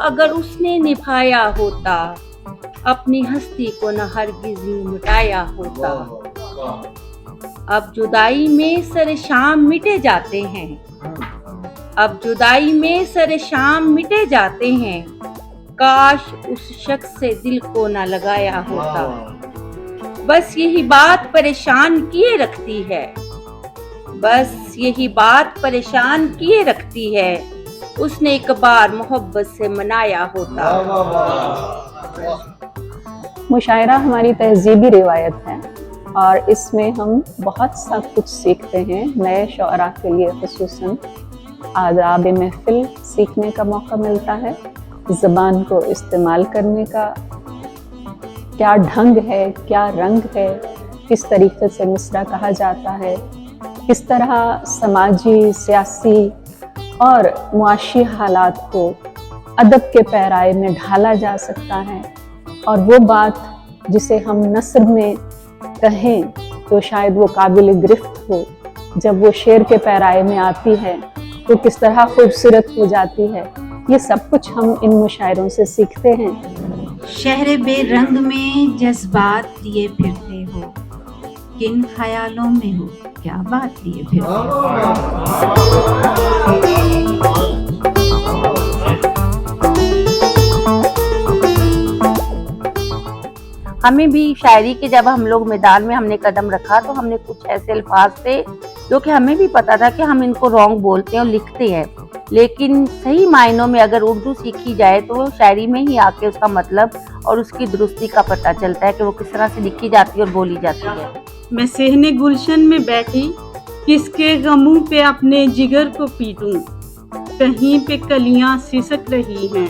अगर उसने निभाया होता, अपनी हस्ती को न हरगिज़ यूं मिटाया होता। अब जुदाई में सर शाम मिटे जाते हैं, अब जुदाई में सर शाम मिटे जाते हैं, काश उस शख्स से दिल को न लगाया होता। बस यही बात परेशान किए रखती है, बस यही बात परेशान किए रखती है, उसने एक बार मोहब्बत से मनाया होता। मुशायरा हमारी तहजीबी रिवायत है और इसमें हम बहुत सा कुछ सीखते हैं। नए शुअरा के लिए खुसूसन आदाब महफिल सीखने का मौका मिलता है, ज़बान को इस्तेमाल करने का क्या ढंग है, क्या रंग है, किस तरीके से मिसरा कहा जाता है, किस तरह समाजी, सियासी और मुआशी हालात को अदब के पैराए में ढाला जा सकता है। और वो बात जिसे हम नस्र में कहें तो शायद वो काबिल गिरफ्त हो, जब वो शेर के पैराए में आती है तो किस तरह खूबसूरत हो जाती है। ये सब कुछ हम इन मुशायरों से सीखते हैं। शहर बेरंग में जज्बात लिए फिरते हो, किन ख्यालों में हो, क्या बात लिए फिरते हो। हमें भी शायरी के जब हम लोग मैदान में हमने कदम रखा तो हमने कुछ ऐसे अल्फाज थे जो कि हमें भी पता था कि हम इनको रॉन्ग बोलते हैं और लिखते हैं, लेकिन सही मायनों में अगर उर्दू सीखी जाए तो वो शायरी में ही आके उसका मतलब और उसकी दुरुस्ती का पता चलता है कि वो किस तरह से लिखी जाती है और बोली जाती है। मैं सहने गुलशन में बैठी, किसके गमों पे अपने जिगर को पीटूं, कहीं पे कलियां सिसक रही हैं,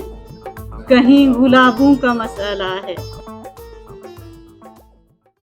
कहीं गुलाबों का मसाला है।